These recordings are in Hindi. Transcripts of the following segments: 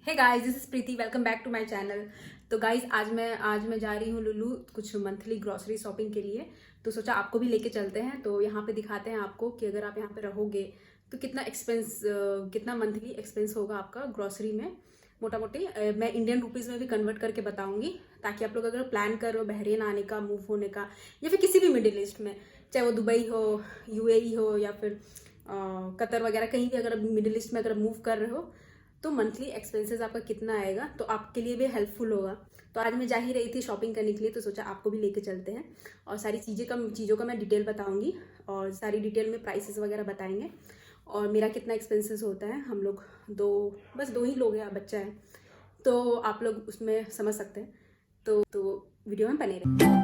Hey guys, this is Preeti. Welcome back to my channel. तो गाइस, आज मैं जा रही हूँ लुलु कुछ मंथली ग्रॉसरी शॉपिंग के लिए। तो सोचा आपको भी लेके चलते हैं। तो यहाँ पे दिखाते हैं आपको कि अगर आप यहाँ पे रहोगे तो कितना मंथली एक्सपेंस होगा आपका ग्रॉसरी में। मोटा मोटी मैं इंडियन रुपीज़ में भी कन्वर्ट करके बताऊंगी, ताकि आप लोग अगर प्लान कर रहे हो बहरीन आने का, मूव होने का, या फिर किसी भी मिडिल ईस्ट में, चाहे वो दुबई हो, यूएई हो, या फिर कतर वगैरह, कहीं भी अगर मिडिल ईस्ट में अगर मूव कर रहे हो तो मंथली एक्सपेंसेस आपका कितना आएगा, तो आपके लिए भी हेल्पफुल होगा। तो आज मैं जा ही रही थी शॉपिंग करने के लिए, तो सोचा आपको भी लेके चलते हैं और सारी चीज़ों का मैं डिटेल बताऊंगी और सारी डिटेल में प्राइसेस वगैरह बताएंगे और मेरा कितना एक्सपेंसेस होता है। हम लोग बस दो ही लोग हैं, बच्चा है, तो आप लोग उसमें समझ सकते हैं। तो वीडियो में बने रहे।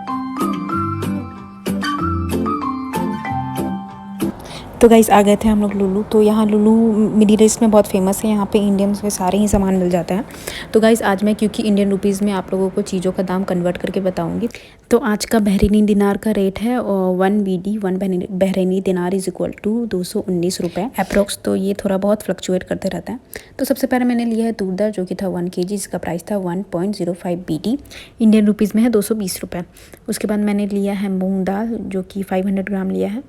तो गाइस आ गए थे हम लोग लुलु। तो यहाँ लुलु मिडिल ईस्ट में बहुत फेमस है, यहाँ पे इंडियंस के सारे ही सामान मिल जाते हैं। तो गाइस आज मैं क्योंकि इंडियन रुपीज़ में आप लोगों को चीज़ों का दाम कन्वर्ट करके बताऊंगी। तो आज का बहरीनी दिनार का रेट है 1 बहरीनी दिनार इज़ इक्वल टू 219 रुपये अप्रोक्स। तो ये थोड़ा बहुत फ्लक्चुएट करते रहता है। तो सबसे पहले मैंने लिया है दूध दाल, जो कि था 1 kg, जिसका प्राइस था 1.05 BD, इंडियन रुपीज़ में है 220 रुपये। उसके बाद मैंने लिया है मूँग दाल, जो कि 500 ग्राम लिया है।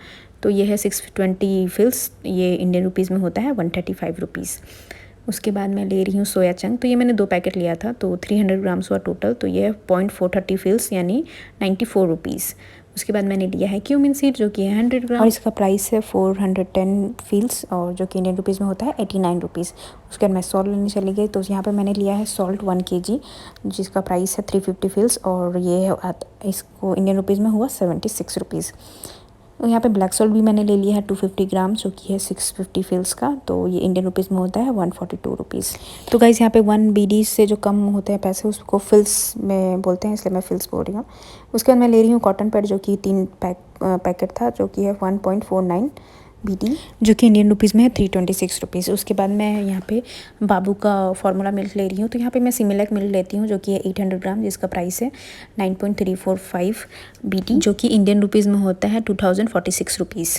तो ये है 620 फिल्स, ये इंडियन रुपीज़ में होता है 135 रुपीज़। उसके बाद मैं ले रही हूँ सोया चंक। तो ये मैंने 2 पैकेट लिया था, तो 300 ग्राम्स हुआ टोटल। तो ये है 0.430 फिल्स यानी 94 रुपीज़। उसके बाद मैंने लिया है क्यूमिन सीड, जो कि है 100 ग्राम और इसका प्राइस है 410 फील्स, और जो कि इंडियन रुपीज़ में होता है 89 रुपीज़। उसके बाद मैं सॉल्ट लेने चली गई। तो यहाँ पे मैंने लिया है सॉल्ट 1 kg, जिसका प्राइस है 350 फील्स, और ये इसको इंडियन रुपीज़ में हुआ 76 रुपीज़। और यहाँ पे ब्लैक सॉल्ट भी मैंने ले लिया है 250 ग्राम, जो कि है 650 फिल्स का। तो ये इंडियन रुपीज़ में होता है 142 रुपीज़। तो गाइस यहाँ पे 1 BD से जो कम होते हैं पैसे, उसको फिल्स में बोलते हैं, इसलिए मैं फिल्स बोल रही हूँ। उसके बाद मैं ले रही हूँ कॉटन पैड, जो कि 3 पैकेट था, जो कि है 1.49 BD, जो कि इंडियन रुपीज़ में है 326 रुपीज़। उसके बाद मैं यहाँ पे बाबू का फार्मूला मिल्क ले रही हूँ। तो यहाँ पे मैं सिमिलैक मिल्क लेती हूँ, जो कि है 800 ग्राम, जिसका प्राइस है 9.345 BD, जो कि इंडियन रुपीज़ में होता है 2046 रुपीज़।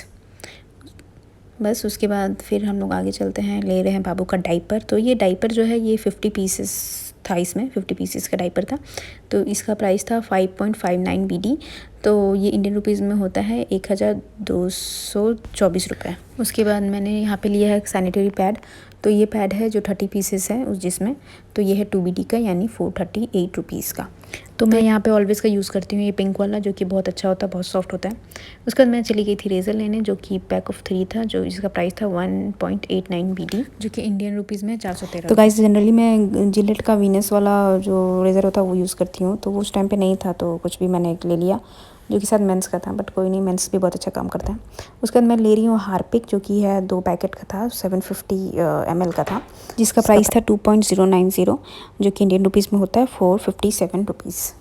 बस उसके बाद फिर हम लोग आगे चलते हैं, ले रहे हैं बाबू का डाइपर। तो ये डाइपर जो है ये 50 पीसेस था, इसमें 50 पीसेस का डाइपर था। तो इसका प्राइस था 5.59 BD। तो ये इंडियन रुपीज़ में होता है 1224 रुपये। उसके बाद मैंने यहाँ पे लिया है सैनिटरी पैड। तो ये पैड है जो 30 पीसेस है जिसमें। तो ये है 2 BD का, यानी 438 रुपीज़ का। तो मैं यहाँ पे ऑलवेज़ का यूज़ करती हूँ, ये पिंक वाला, जो कि बहुत अच्छा होता है, बहुत सॉफ्ट होता है। उसके बाद मैं चली गई थी रेज़र लेने, जो कि पैक ऑफ 3 था, जो इसका प्राइस था 1.89 BD, जो कि इंडियन रुपीज़ में 413। तो गाइस जनरली मैं जिलेट का वीनस वाला जो रेज़र होता है वो यूज़ करती हूँ। तो वो उस टाइम पे नहीं था, तो कुछ भी मैंने ले लिया, जो कि शायद मेंस का था, बट कोई नहीं, मेंस भी बहुत अच्छा काम करता है। उसके बाद मैं ले रही हूँ हार्पिक, जो कि है 2 पैकेट का था, 750 ml का था, जिसका प्राइस था 2.090, जो कि इंडियन रुपीज़ में होता है 457 रुपीज़।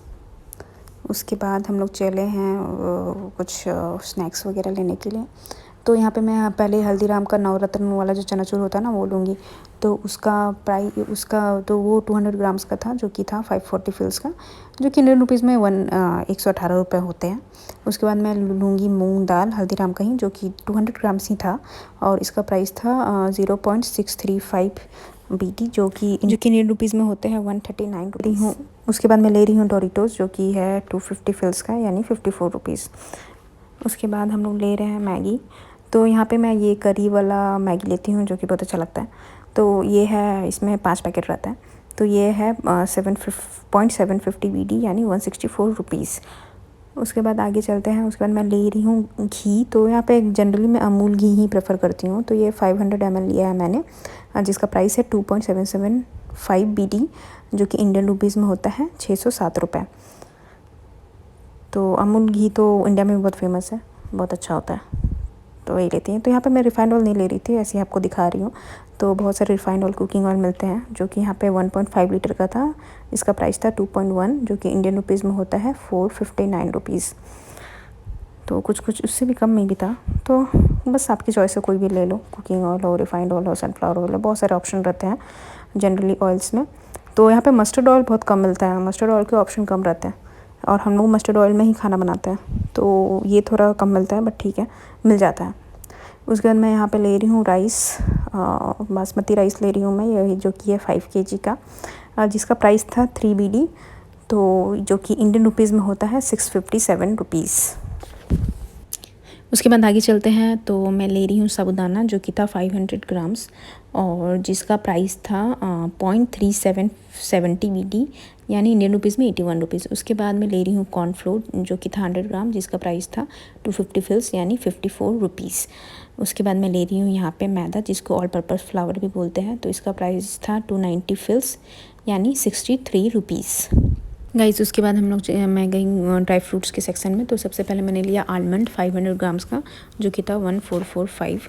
उसके बाद हम लोग चले हैं कुछ स्नैक्स वगैरह लेने के लिए। तो यहाँ पे मैं पहले हल्दीराम का नवरत्न वाला जो चनाचूर होता है ना, वो लूँगी। तो उसका तो वो 200 ग्राम्स का था, जो कि था 540 फिल्स का, जो कि इंडियन रुपीज़ में 118 रुपये होते हैं। उसके बाद मैं लूँगी मूंग दाल हल्दीराम का ही, जो कि 200 ग्राम्स ही था, और इसका प्राइस था 0.635 BD, जो कि इंडियन रुपीज़ में होते हैं 139 रुपीज़ हूँ। उसके बाद मैं ले रही हूँ डोरिटोस, जो कि है 250 फिल्स का, यानी 54 रुपीज़। उसके बाद हम लोग ले रहे हैं मैगी। तो यहाँ पे मैं ये करी वाला मैगी लेती हूँ, जो कि बहुत अच्छा लगता है। तो ये है, इसमें 5 पैकेट रहता है। तो ये है 750 BD, यानी 164 रुपीज़। उसके बाद आगे चलते हैं। उसके बाद मैं ले रही हूँ घी। तो यहाँ पे जनरली मैं अमूल घी ही प्रेफर करती हूँ। तो ये 500 ml लिया है मैंने, जिसका प्राइस है 2.775 BD, जो कि इंडियन रुपीज़ में होता है 607 रुपये। तो अमूल घी तो इंडिया में भी बहुत फेमस है, बहुत अच्छा होता है, तो वही लेती हैं। तो यहाँ पे मैं रिफाइंड ऑयल नहीं ले रही थी, ऐसे ही आपको दिखा रही हूँ। तो बहुत सारे रिफाइंड ऑयल, कुकिंग ऑयल मिलते हैं, जो कि यहाँ पे 1.5 लीटर का था, इसका प्राइस था 2.1, जो कि इंडियन रुपीज़ में होता है 459 रुपीज़। तो कुछ उससे भी कम में भी था। तो बस आपकी चॉइस है, कोई भी ले लो, कुकिंग ऑयल हो, रिफाइंड ऑयल हो, सनफ्लावर ऑयल हो, बहुत सारे ऑप्शन रहते हैं जनरली ऑयल्स में। तो यहाँ पे मस्टर्ड ऑयल बहुत कम मिलता है, मस्टर्ड ऑयल के ऑप्शन कम रहते हैं, और हम लोग मस्टर्ड ऑयल में ही खाना बनाते हैं, तो ये थोड़ा कम मिलता है, बट ठीक है, मिल जाता है। उसके बाद मैं यहाँ पे ले रही हूँ राइस, बासमती राइस ले रही हूँ मैं, ये जो कि है 5 kg का, जिसका प्राइस था 3 BD, तो जो कि इंडियन रुपीज़ में होता है 657 रुपीज़। उसके बाद आगे चलते हैं, तो मैं ले रही हूँ साबूदाना जो कि था 500 ग्राम्स और जिसका प्राइस था 0.3770 BD, यानी इंडियन रुपीज़ में 81 रुपीज़। उसके बाद मैं ले रही हूँ कॉर्नफ्लोर जो कि था 100 ग्राम, जिसका प्राइस था 250 फिल्स यानी 54 रुपीज़। उसके बाद मैं ले रही हूँ यहाँ पे मैदा, जिसको ऑल पर्पस फ्लावर भी बोलते हैं, तो इसका प्राइस था 290 फिल्स यानी 63 रुपीज़। गाइस उसके बाद मैं गई ड्राई फ्रूट्स के सेक्शन में, तो सबसे पहले मैंने लिया आलमंड 500 ग्राम्स का जो कि था 1445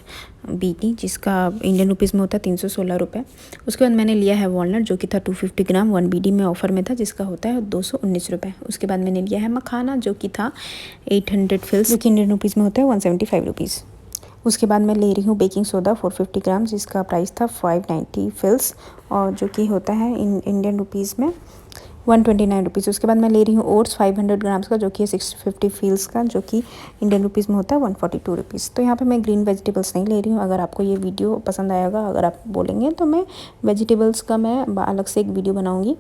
BD, जिसका इंडियन रुपीज़ में होता है 316 रुपये। उसके बाद मैंने लिया है वॉलनट जो कि था 250 ग्राम 1 BD में ऑफ़र में था, जिसका होता है 219 रुपये। उसके बाद मैंने लिया है मखाना जो कि था 800 फिल्स जो कि इंडियन रुपीज़ में होता है 175 रुपीज़। उसके बाद मैं ले रही हूँ बेकिंग सोडा 450 ग्राम, जिसका प्राइस था 590 फिल्स और जो कि होता है इंडियन रुपीज़ में 129 रुपीज़। उसके बाद मैं ले रही हूँ ओट्स 500 ग्राम्स का जो कि 650 फील्स का, जो कि इंडियन रुपीज़ में होता है 142 रुपीज़। तो यहाँ पे मैं ग्रीन वेजिटेबल्स नहीं ले रही हूँ। अगर आपको ये वीडियो पसंद आएगा, अगर आप बोलेंगे तो मैं वेजिटेबल्स का मैं अलग से एक वीडियो बनाऊँगी।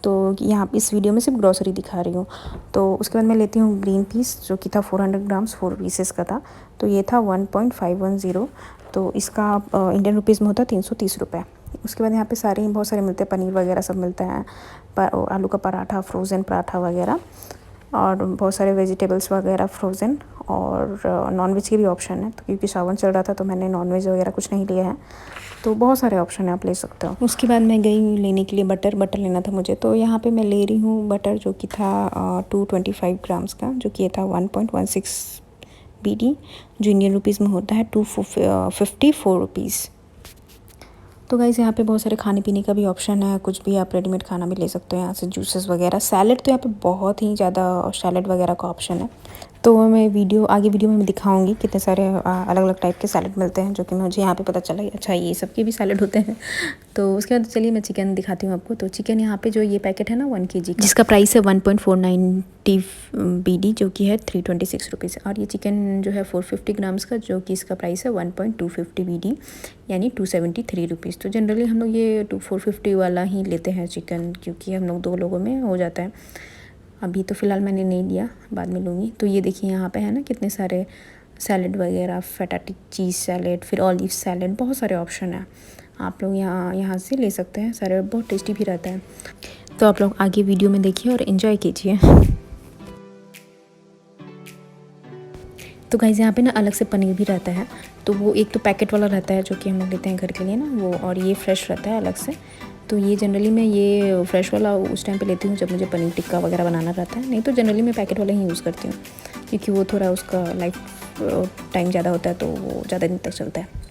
तो यहाँ इस वीडियो में सिर्फ ग्रॉसरी दिखा रही हूँ। तो उसके बाद मैं लेती हूँ ग्रीन पीस जो कि था 400 ग्राम्स 4 पीसेस का था, तो ये था 1.510, तो इसका इंडियन रुपीज़ में होता है 330 रुपये। उसके बाद यहाँ पे बहुत सारे मिलते हैं, पनीर वगैरह सब मिलता है, आलू का पराठा, फ्रोज़न पराठा वगैरह, और बहुत सारे वेजिटेबल्स वगैरह फ्रोज़न, और नॉनवेज के भी ऑप्शन है। तो क्योंकि सावन चल रहा था तो मैंने नॉनवेज वगैरह कुछ नहीं लिया है, तो बहुत सारे ऑप्शन है, आप ले सकते हो। उसके बाद मैं गई लेने के लिए बटर लेना था मुझे, तो यहाँ पे मैं ले रही हूँ बटर जो कि था 225 ग्राम्स का, जो कि था 1.16 BD, जो इंडियन रुपीज़ में होता है 254 रुपीज़। तो गाइज़ यहाँ पे बहुत सारे खाने पीने का भी ऑप्शन है, कुछ भी आप रेडीमेड खाना भी ले सकते हो यहाँ से, जूसेस वगैरह, सैलड तो यहाँ पे बहुत ही ज़्यादा सैलड वगैरह का ऑप्शन है। तो मैं आगे वीडियो में दिखाऊंगी कितने सारे अलग अलग टाइप के सैलड मिलते हैं, जो कि मुझे यहाँ पे पता चला अच्छा ये सब के भी सैलड होते हैं। तो उसके बाद चलिए मैं चिकन दिखाती हूँ आपको। तो चिकन यहाँ पे जो ये पैकेट है ना 1 kg का, जिसका प्राइस है 1.490 BD, जो कि है 326 रुपीज़। और ये चिकन जो है 450 ग्राम्स का, जो कि इसका प्राइस है 1.250 BD यानी 273 रुपीज़। तो जनरली हम लोग ये 450 वाला ही लेते हैं चिकन, क्योंकि हम लोग 2 लोगों में हो जाता है। अभी तो फ़िलहाल मैंने नहीं लिया, बाद में लूँगी। तो ये देखिए यहाँ पे है ना कितने सारे सैलड वगैरह, फैटाटी चीज़ सैलड, फिर ऑलिव सैलड, बहुत सारे ऑप्शन हैं, आप लोग यहाँ से ले सकते हैं। सारे बहुत टेस्टी भी रहता है। तो आप लोग आगे वीडियो में देखिए और एंजॉय कीजिए। तो गाइस यहाँ पे ना अलग से पनीर भी रहता है, तो वो एक तो पैकेट वाला रहता है जो कि हम लोग लेते हैं घर के लिए ना वो, और ये फ्रेश रहता है अलग से। तो ये जनरली मैं ये फ्रेश वाला उस टाइम पे लेती हूँ जब मुझे पनीर टिक्का वगैरह बनाना रहता है, नहीं तो जनरली मैं पैकेट वाला ही यूज़ करती हूँ, क्योंकि वो थोड़ा उसका लाइफ टाइम ज़्यादा होता है, तो वो ज़्यादा दिन तक चलता है।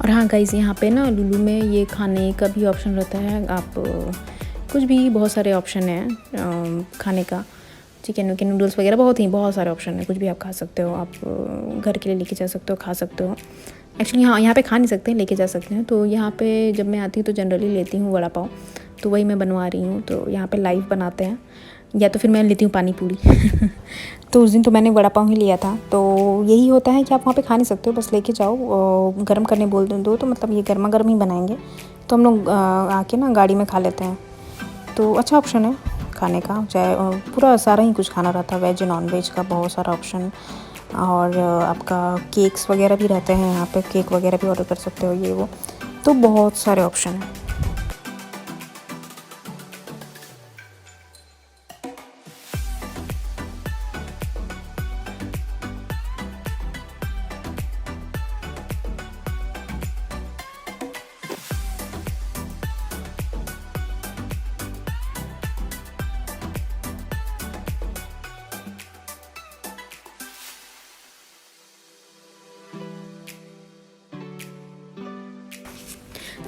और हाँ गाइज़ यहाँ पे ना लुलु में ये खाने का भी ऑप्शन रहता है, आप कुछ भी, बहुत सारे ऑप्शन हैं खाने का, चिकन के नूडल्स वगैरह, बहुत सारे ऑप्शन हैं, कुछ भी आप खा सकते हो, आप घर के लिए लेके जा सकते हो, खा सकते हो। एक्चुअली हाँ यहाँ पे खा नहीं सकते, लेके जा सकते हैं। तो यहाँ पे जब मैं आती हूँ तो जनरली लेती हूँ वड़ा पाव, तो वही मैं बनवा रही हूँ। तो यहाँ पे लाइव बनाते हैं, या तो फिर मैं लेती हूँ पानी पूरी। तो उस दिन तो मैंने वड़ा पाव ही लिया था। तो यही होता है कि आप वहाँ पे खा नहीं सकते हो, बस लेके जाओ, गर्म करने बोल दो, तो मतलब ये गर्मा गर्म ही बनाएंगे, तो हम लोग आके ना गाड़ी में खा लेते हैं। तो अच्छा ऑप्शन है खाने का, चाहे पूरा सारा ही कुछ खाना रहता है, वेज नॉन वेज का बहुत सारा ऑप्शन। और आपका केक्स वगैरह भी रहते हैं यहाँ पे, केक वगैरह भी ऑर्डर कर सकते हो, ये वो, तो बहुत सारे ऑप्शन हैं।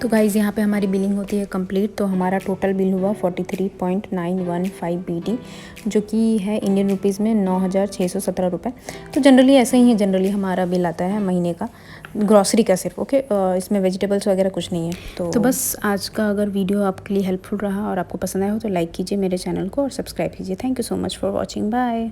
तो गाइज़ यहाँ पे हमारी बिलिंग होती है कंप्लीट। तो हमारा टोटल बिल हुआ 43.915 BD, जो कि है इंडियन रुपीज़ में 9,617 रुपये। तो जनरली ऐसा ही है, जनरली हमारा बिल आता है महीने का ग्रॉसरी का सिर्फ। ओके, इसमें वेजिटेबल्स वगैरह कुछ नहीं है। तो बस आज का अगर वीडियो आपके लिए हेल्पफुल रहा और आपको पसंद आया हो तो लाइक कीजिए मेरे चैनल को और सब्सक्राइब कीजिए। Thank you so much for watching. Bye.